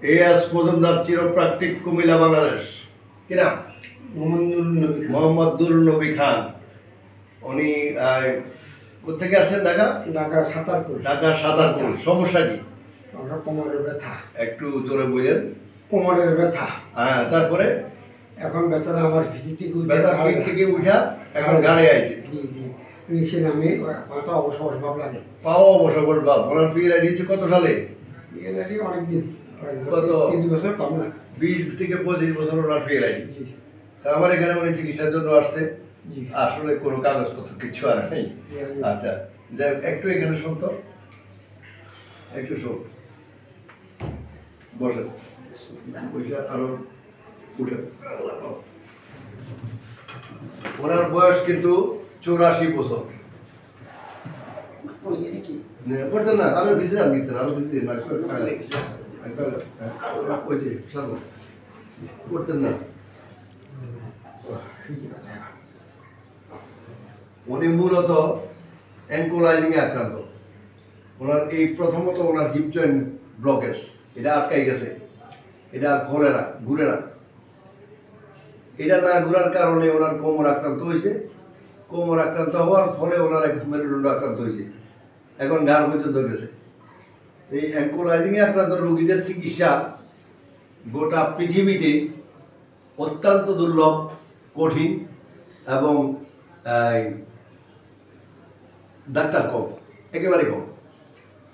এ.এস মজুমদার, চিরপ্রাকটিক, কুমিল্লা, বাংলাদেশ। কি নাম? মোহাম্মদুল নবী খান। উনি কোথেকে আসছেন? ঢাকা। সাঁতারপুর। ঢাকা সাঁতারপুর। সমস্যা কি? কোমরের ব্যথা। একটু জোরে বলেন। কোমরের ব্যথা। হ্যাঁ, তারপরে এখন ব্যথাটা আমার ব্যথা পিঠ থেকে উঠা এখন ঘাড়ে আইছে। জি জি, নিচে নামে পাটা অবশ্য ভাব লাগে। পাও অবশ্য ভাব। ওনার পিএলআই দিয়েছে কত সালে? পিএলআই অনেকদিন, কত? 30 বছর কম না, 20 থেকে 25 বছর ওনার পিএলআই। তা আমার এখানে উনি চিকিৎসার জন্য আসছে। আসলে কোনো কাগজপত্র কিছু আর নেই। আচ্ছা, যাই হোক, একটু এখানে শুনতো, একটু শোন, বসেন, পয়সা আরো উঠে। ওনার বয়স কিন্তু 84 বছর। পড়তেন না? আরো বেশি দাম দিতেন, আরো বেশি দিন ওই যে সারো পড়তেন না। উনি মূলত অ্যাঙ্কোলাইজিং এ আক্রান্ত। ওনার এই প্রথমত ওনার হিপ জয়েন্ট ব্লকেজ, এটা আটকাই গেছে, এটা আর ঘুরে না। এটা না ঘুরার কারণে ওনার কোমর আক্রান্ত হয়েছে। কোমর আক্রান্ত হওয়ার ফলে ওনার এক মেরুদণ্ড আক্রান্ত হয়েছে, এখন ঘাড় পর্যন্ত গেছে। এই অ্যাঙ্কোলাইজিং এ আক্রান্ত রোগীদের চিকিৎসা গোটা পৃথিবীতে অত্যন্ত দুর্লভ, কঠিন এবং ডাক্তার কম, একেবারে কম।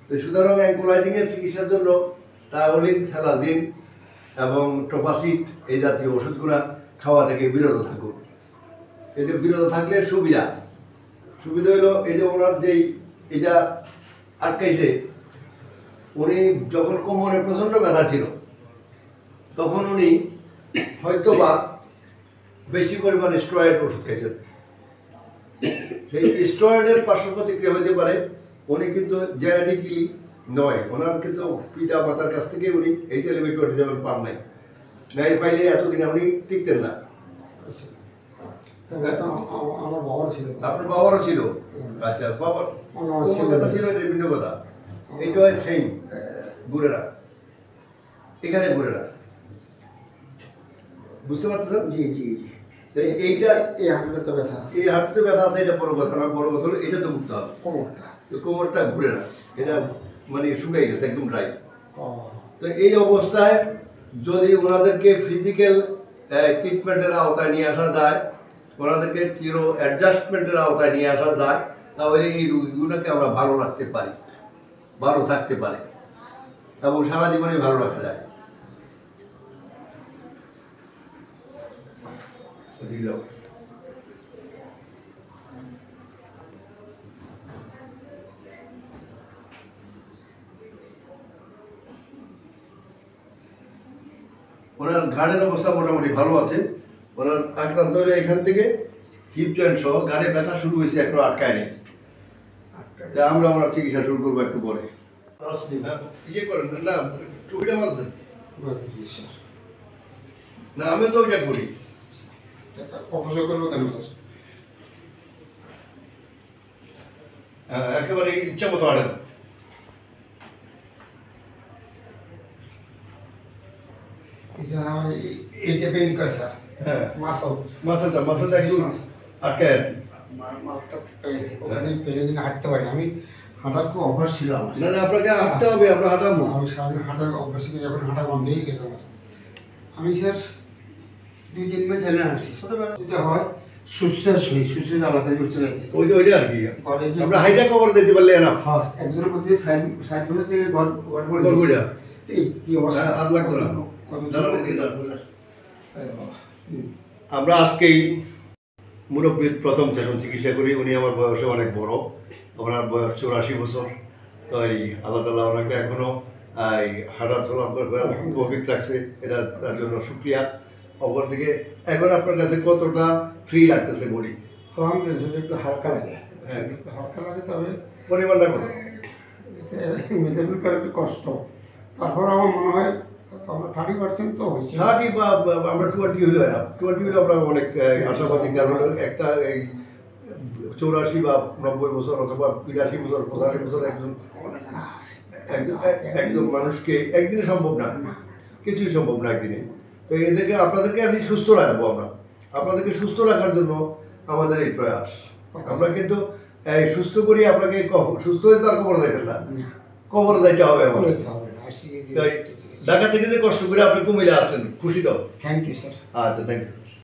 তো সুতরাং অ্যাঙ্কোলাইজিং এর চিকিৎসার জন্য টায়োলিন, স্যালাজিন এবং ট্রোপাসিড এই জাতীয় ওষুধগুলো খাওয়া থেকে বিরত থাকুন। এটা বিরত থাকলে সুবিধা হলো এই যে ওনার যেই এটা আটকাইছে, উনি যখন কোমরে প্রচণ্ড ব্যথা ছিল তখন উনি হয়তোবা বেশি পরিমাণে স্টেরয়েড ওষুধ খাইছেন। সেই স্টেরয়েডের পার্শ্ব প্রতিক্রিয়া হতে পারে। উনি কিন্তু জেনেটিক্যালি নয়, ওনার কিন্তু পিতা মাতার কাছ থেকে উনি HLA-B27 পান নাই। পাইলে এতদিন আপনি টিকতেন না। আমার বাবার ছিল। আপনার বাবারও ছিল? আচ্ছা, বাবার কথা ছিল, এটা ভিন্ন কথা। এইটা সেম ঘুরে না, এখানে ঘুরে না, বুঝতে পারতেছেন? জি জি জি। এইটা এই হাঁটুতে ব্যথা আছে, এই হাঁটুতে ব্যথা আছে, এটা বড় কথা না। বড় কথা হলো এটা তো ঘুরতে হবে, কোমরটা ঘুরে না, এটা মানে শুকিয়ে গেছে, একদম ড্রাই। তো এই অবস্থায় যদি ওনাদেরকে ফিজিক্যাল ট্রিটমেন্টের আওতায় নিয়ে আসা যায়, ওনাদেরকে চিরো অ্যাডজাস্টমেন্টের আওতায় নিয়ে আসা যায়, তাহলে এই রোগীগুলোকে আমরা ভালো রাখতে পারি, ভালো থাকতে পারে এবং সারা জীবনে ভালো রাখা যায়। ওনার ঘাড়ের অবস্থা মোটামুটি ভালো আছে। ওনার আক্রান্ত হলে এখান থেকে হিপ জয়েন্ট সহ ঘাড়ে ব্যথা শুরু হয়েছে, এখনো আটকায় নেই। আমরা আমার চিকিৎসা শুরু করবো একটু পরে। ইয়ে করেন না, টুপিটা মাল দেন না, আমি তো ওইটা করি। একেবারে ইচ্ছা মতো হাঁটেন। এইটা পেইন করে স্যার। হ্যাঁ, মাসলটা একটু আটকায় আর কি। ওখানে পেনের দিন হাঁটতে পারি, আমি হাঁটার খুব অভ্যাস ছিল আমার। না, আপনাকে হাঁটতে হবে, আমরা হাঁটাবো। আমি সারাদিন হাঁটার অভ্যাস ছিল, যখন হাঁটা বন্ধ হয়ে গেছে আমার। আমি স্যার 2-3 মাস হেলে হাঁটছি। ছোটোবেলা যেটা হয় সুস্থ আলাদা করতে যাইতেছি, ওইটা আর কি। আমরা হাইটা কভার দিতে পারলে না ফার্স্ট একজনের মধ্যে সাইড বলে থেকে ঘর কি অবস্থা আর লাগতো না। আমরা আজকেই মুরব্বীর প্রথম সেশন চিকিৎসা করি। উনি আমার বয়সে অনেক বড়, ওনার বয়স 84 বছর। তো এই আল্লাহ তাআলা ওনাকে এখনো হাঁটা চলা কোভিড লাগছে, এটা তার জন্য শুক্রিয়া। অপরদিকে এখন আপনার কাছে কতটা ফ্রি লাগতেছে বডি? একটু হালকা লাগে, হালকা লাগে, তবে পরিমাণটা কত মেজারমেন্ট করা একটু কষ্ট। তারপর আমার মনে হয় আমরা 30% তো হয়েছে। 30 বা আমরা 20 হলে হয় না, 20 হলে আমরা অনেক আশাবাদী। কারণ একটা এই 84 বা 90 বছর অথবা 82 বছর 85 বছর একজন মানুষকে একদিনে সম্ভব না। কিছুই সম্ভব না একদিনে। তো এদেরকে আপনাদেরকে আমি সুস্থ রাখবো, আমরা আপনাদেরকে সুস্থ রাখার জন্য আমাদের এই প্রয়াস। আমরা কিন্তু এই সুস্থ করি আপনাকে, সুস্থ হয়ে তো আর কবর যাইতেন না, কবর যাইতে হবে আমার। ঢাকা থেকে যে কষ্ট করে আপনি কুমিল্লা আসলেন, খুশি তো? Thank you sir. আচ্ছা, থ্যাংক ইউ।